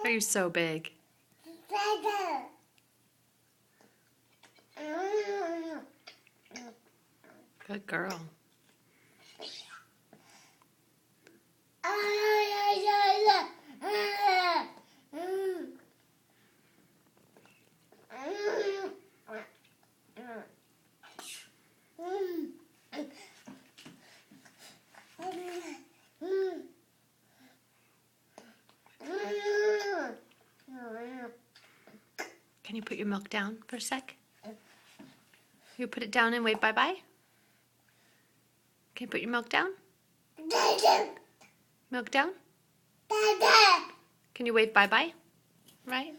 Are you so big? Good girl. Can you put your milk down for a sec? You put it down and wave bye-bye? Can you put your milk down? Milk down? Can you wave bye-bye? Right?